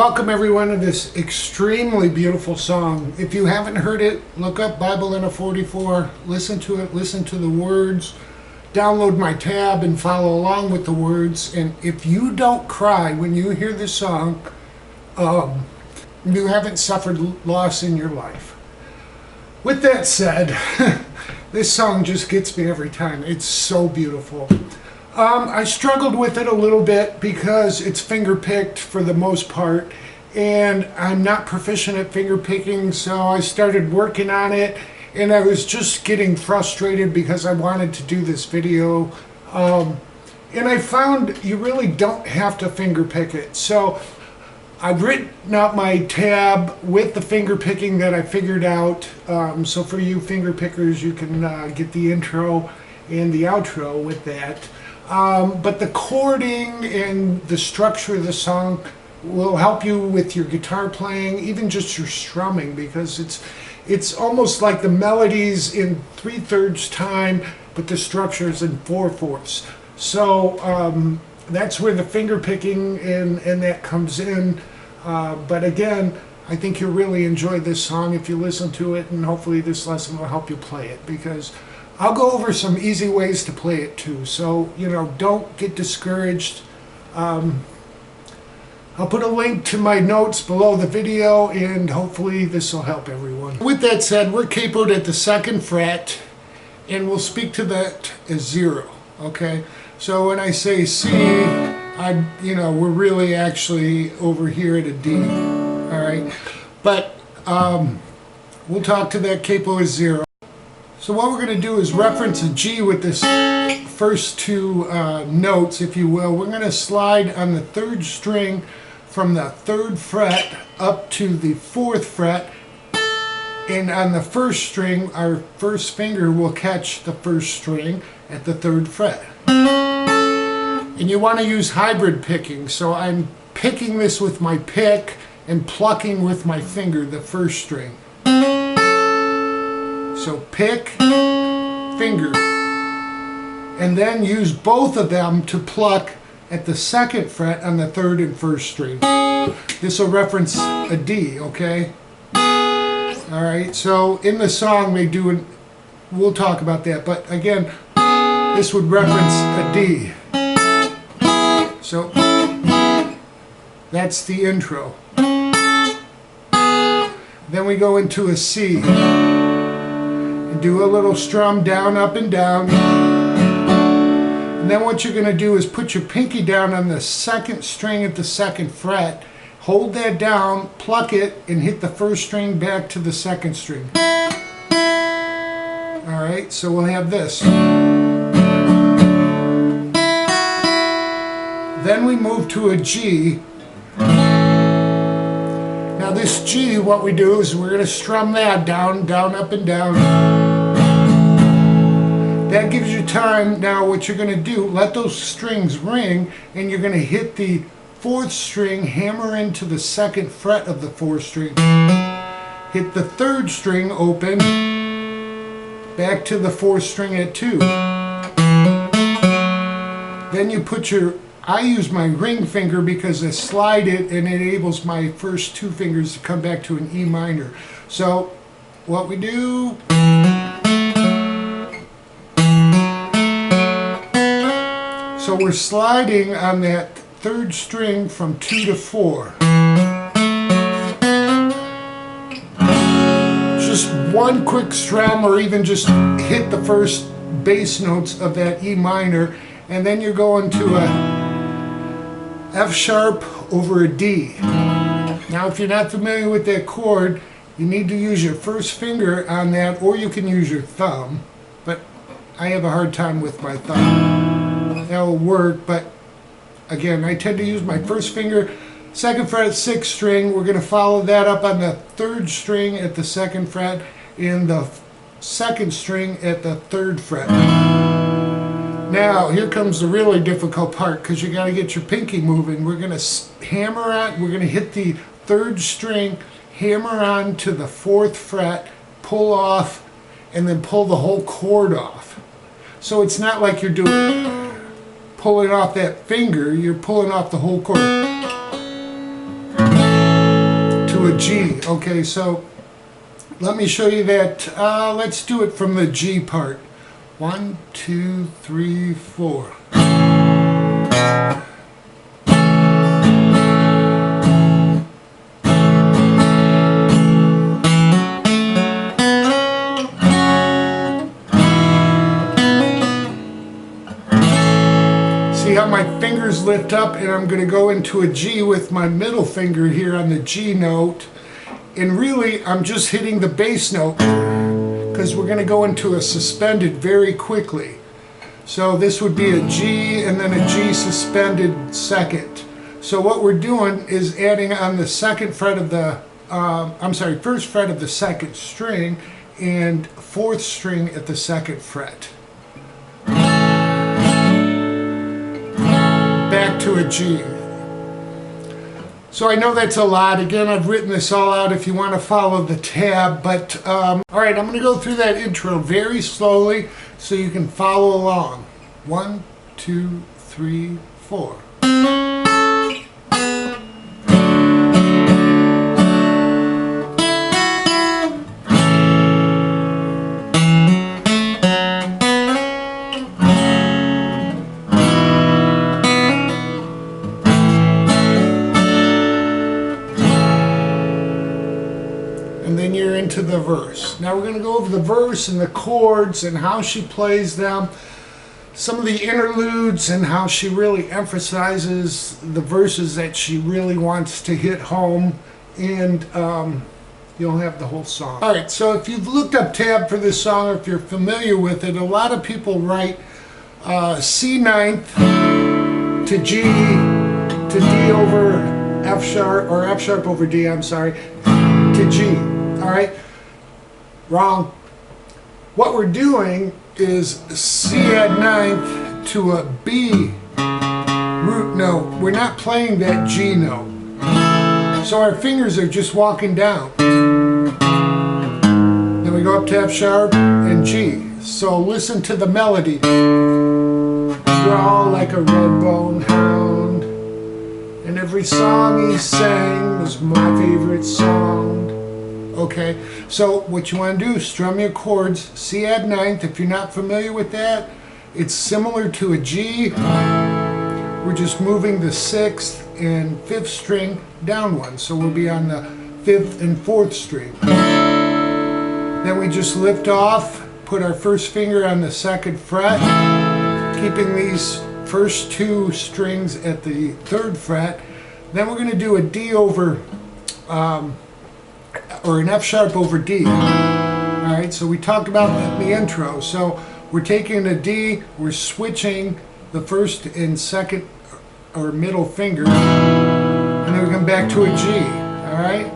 Welcome everyone to this extremely beautiful song. If you haven't heard it, look up Bible in a 44, listen to it, listen to the words, download my tab and follow along with the words. And if you don't cry when you hear this song, you haven't suffered loss in your life. With that said, this song just gets me every time. It's so beautiful. I struggled with it a little bit because it's finger picked for the most part, and I'm not proficient at finger picking, so I started working on it, and I was just getting frustrated because I wanted to do this video, and I found you really don't have to finger pick it. So I've written out my tab with the finger picking that I figured out, so for you finger pickers, you can get the intro and the outro with that. But the chording and the structure of the song will help you with your guitar playing, even just your strumming, because it's almost like the melody's in 3/3 time, but the structure is in 4/4. So that's where the finger picking and that comes in. But again, I think you'll really enjoy this song if you listen to it, and hopefully this lesson will help you play it, because I'll go over some easy ways to play it too, so don't get discouraged. I'll put a link to my notes below the video, and hopefully this will help everyone. With that said, we're capoed at the 2nd fret, and we'll speak to that as 0. Okay, so when I say C, we're really actually over here at a D. All right, but we'll talk to that capo as 0. So what we're going to do is reference a G with this first 2 notes, if you will. We're going to slide on the 3rd string from the 3rd fret up to the 4th fret, and on the 1st string, our first finger will catch the 1st string at the 3rd fret. And you want to use hybrid picking, so I'm picking this with my pick and plucking with my finger the 1st string. So pick, finger, and then use both of them to pluck at the 2nd fret on the 3rd and 1st string. This will reference a D, okay? Alright, so in the song we'll talk about that, but again, this would reference a D. So that's the intro. Then we go into a C. Do a little strum down, up, and down. And then what you're going to do is put your pinky down on the 2nd string at the 2nd fret, hold that down, pluck it, and hit the 1st string back to the 2nd string. Alright, so we'll have this. Then we move to a G. Now this G, what we do is we're going to strum that down, down, up, and down. That gives you time. Now what you're going to do, let those strings ring, and you're going to hit the 4th string, hammer into the 2nd fret of the 4th string. Hit the 3rd string open, back to the 4th string at 2. Then you put I use my ring finger because I slide it and it enables my first 2 fingers to come back to an E minor. So what we do, so we're sliding on that 3rd string from 2 to 4. Just one quick strum, or even just hit the first bass notes of that E minor, and then you're going to a F sharp over a D. Now if you're not familiar with that chord, you need to use your first finger on that, or you can use your thumb, but I have a hard time with my thumb. That'll work, but again, I tend to use my first finger. 2nd fret, 6th string, we're going to follow that up on the 3rd string at the 2nd fret, and the 2nd string at the 3rd fret. Now, here comes the really difficult part, because you got to get your pinky moving. We're going to hammer on, we're going to hit the 3rd string, hammer on to the 4th fret, pull off, and then pull the whole chord off. So it's not like you're pulling off that finger, you're pulling off the whole chord. to a G. Okay, so let me show you that. Let's do it from the G part. 1, 2, 3, 4. See how my fingers lift up, and I'm going to go into a G with my middle finger here on the G note. And really, I'm just hitting the bass note because we're going to go into a suspended very quickly. So this would be a G and then a G suspended second. So what we're doing is adding on the second fret of the, first fret of the second string and fourth string at the second fret. Back to a G. So I know that's a lot. Again, I've written this all out if you want to follow the tab. But all right, I'm going to go through that intro very slowly so you can follow along. 1, 2, 3, 4. And then you're into the verse. Now we're going to go over the verse and the chords and how she plays them, some of the interludes and how she really emphasizes the verses that she really wants to hit home, and you'll have the whole song. All right, so if you've looked up tab for this song, or if you're familiar with it, a lot of people write C ninth to G to D over F sharp, or F sharp over D, I'm sorry, to G. All right, wrong. What we're doing is C add ninth to a B root note. We're not playing that G note. So our fingers are just walking down. Then we go up to F sharp and G. So listen to the melody. Draw like a red-bone hound, and every song he sang was my favorite song. Okay, so what you want to do is strum your chords. C add ninth, if you're not familiar with that, it's similar to a G. We're just moving the sixth and fifth string down one, so we'll be on the fifth and fourth string. Then we just lift off, put our first finger on the second fret, keeping these first two strings at the third fret. Then we're going to do a D over or an F sharp over D. Alright, so we talked about that in the intro. So we're taking a D, we're switching the first and second or middle finger, and then we come back to a G. Alright?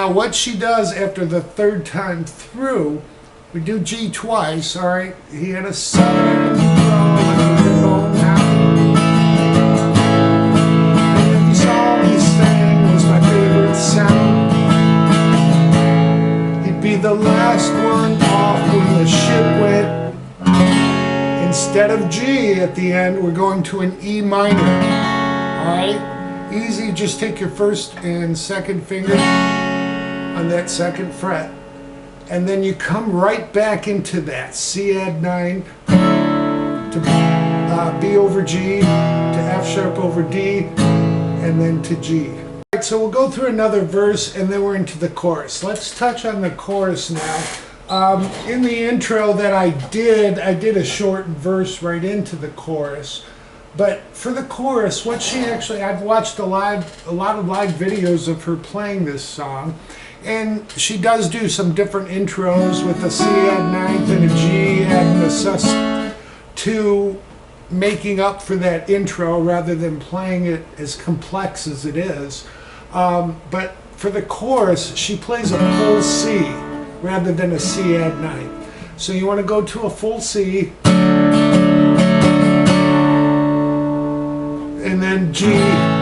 What she does after the third time through, we do G twice, all right? He had a southern drawl like a red-bone hound, and every song he sang was my favorite sound. He'd be the last one off when the ship went. Instead of G at the end, we're going to an E minor, all right? Easy, just take your first and second finger on that second fret, and then you come right back into that C add 9 to B over G to F sharp over D, and then to G. Alright, so we'll go through another verse and then we're into the chorus. Let's touch on the chorus now. In the intro that I did a short verse right into the chorus. But for the chorus, what she actually, I've watched a lot of live videos of her playing this song, and she does do some different intros with a C add ninth and a G adding a sus2, making up for that intro rather than playing it as complex as it is. But for the chorus, she plays a full C rather than a C add ninth. So you want to go to a full C, and then G,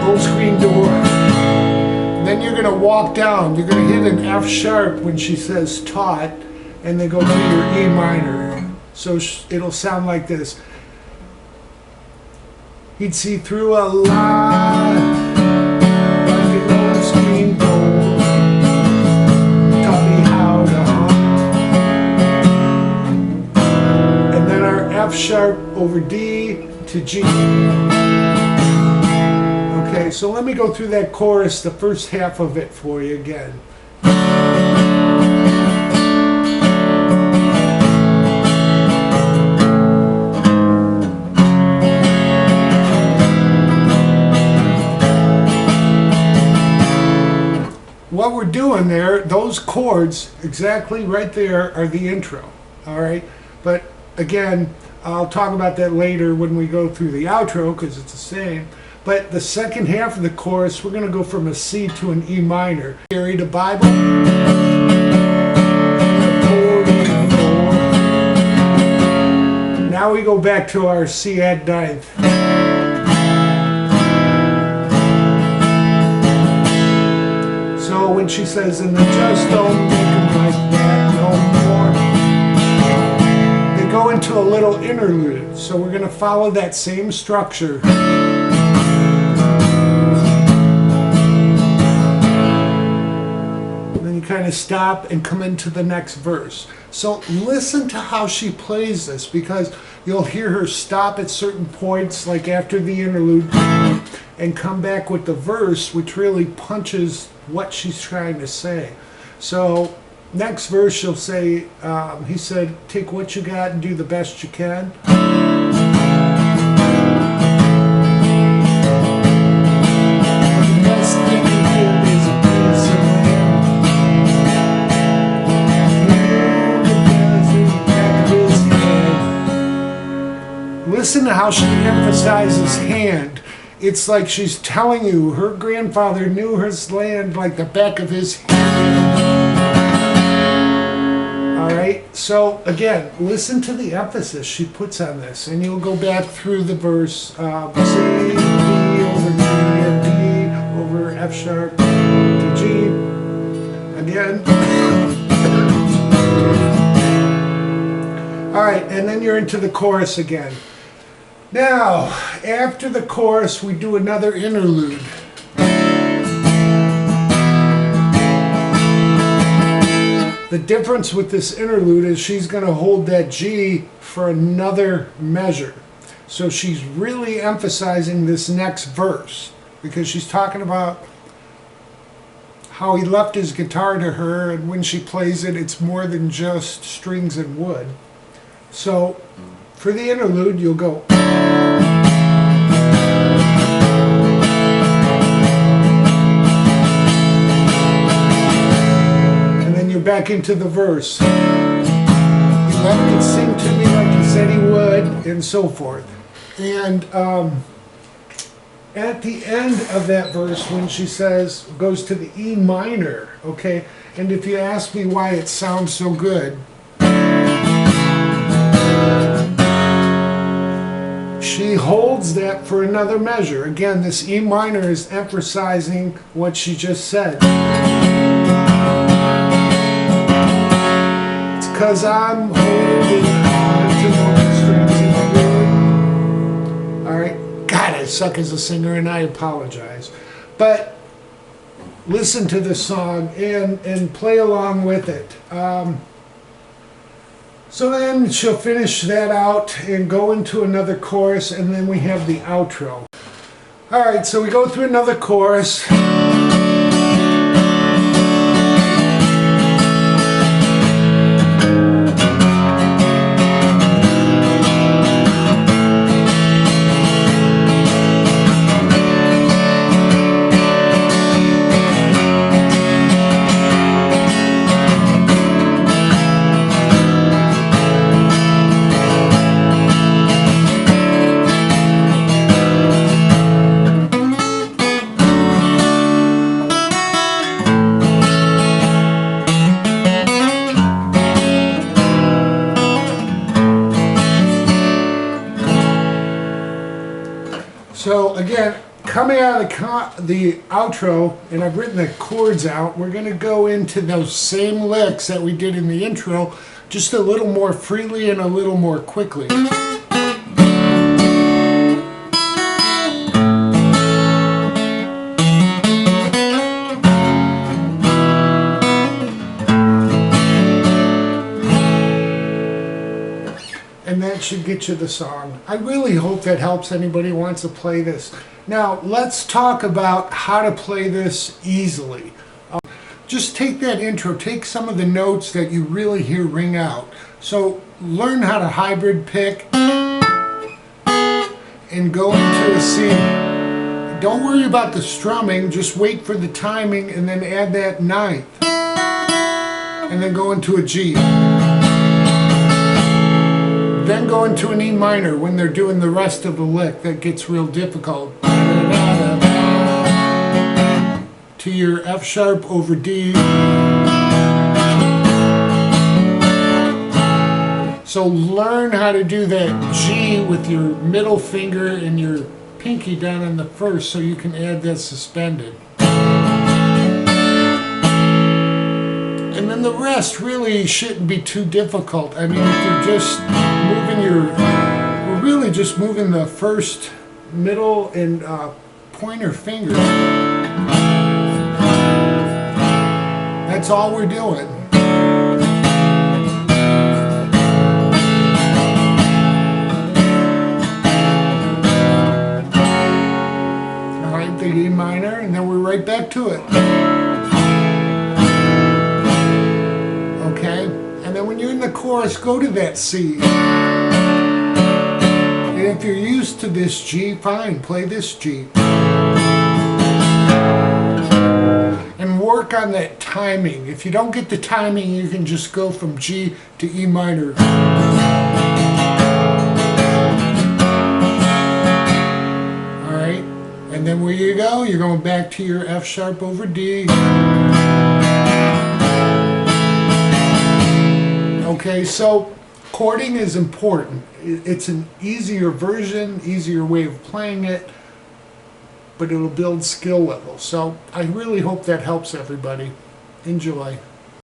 old screen door. then you're going to walk down. You're going to hit an F sharp when she says taught, and then go to your E minor. So it'll sound like this. He'd see through a lie like an old screen door. Taught me how to hum. And then our F sharp over D to G. Okay, so let me go through that chorus, the first half of it for you again. What we're doing there, those chords exactly right there are the intro, all right? But again, I'll talk about that later when we go through the outro because it's the same. But the second half of the chorus, we're going to go from a C to an E minor. Carry the Bible. Now we go back to our C add ninth. So when she says, and the just don't make them like that no more, they go into a little interlude. So we're going to follow that same structure. Kind of stop and come into the next verse. So listen to how she plays this, because you'll hear her stop at certain points, like after the interlude, and come back with the verse, which really punches what she's trying to say. So next verse she'll say, he said, take what you got and do the best you can. Listen to how she emphasizes hand. It's like she's telling you her grandfather knew his land like the back of his hand. All right, so again, listen to the emphasis she puts on this, and you'll go back through the verse. C, D over G, and D over F sharp to G. Again. All right, and then you're into the chorus again. Now, after the chorus, we do another interlude. The difference with this interlude is she's going to hold that G for another measure. So she's really emphasizing this next verse, because she's talking about how he left his guitar to her, and when she plays it, it's more than just strings and wood. So for the interlude, you'll go. And then you're back into the verse. He let me sing to me like he said he would, and so forth. And at the end of that verse, when she says, goes to the E minor, okay? And if you ask me why it sounds so good, she holds that for another measure. Again, this E minor is emphasizing what she just said. It's because I'm holding on to more strings in the wood. All right, God, I suck as a singer, and I apologize. But listen to this song and play along with it. So then she'll finish that out and go into another chorus, and then we have the outro. All right, so we go through another chorus. Coming out of the outro, and I've written the chords out, we're going to go into those same licks that we did in the intro, just a little more freely and a little more quickly. And that should get you the song. I really hope that helps anybody who wants to play this. Now, let's talk about how to play this easily. Just take that intro, take some of the notes that you really hear ring out. So, learn how to hybrid pick and go into a C. Don't worry about the strumming, just wait for the timing and then add that ninth. And then go into a G. Then go into an E minor when they're doing the rest of the lick. That gets real difficult. To your F sharp over D. So learn how to do that G with your middle finger and your pinky down on the first so you can add that suspended. And then the rest really shouldn't be too difficult. I mean, if you're just we're really just moving the first, middle, and pointer fingers. That's all we're doing. Alright, the E minor, and then we're right back to it. Okay? And then when you're in the chorus, go to that C. And if you're used to this G, fine, play this G. And work on that timing. If you don't get the timing, you can just go from G to E minor. Alright, and then where you go, you're going back to your F sharp over D. Okay, so chording is important. It's an easier version, easier way of playing it, but it'll build skill level. So I really hope that helps everybody. Enjoy.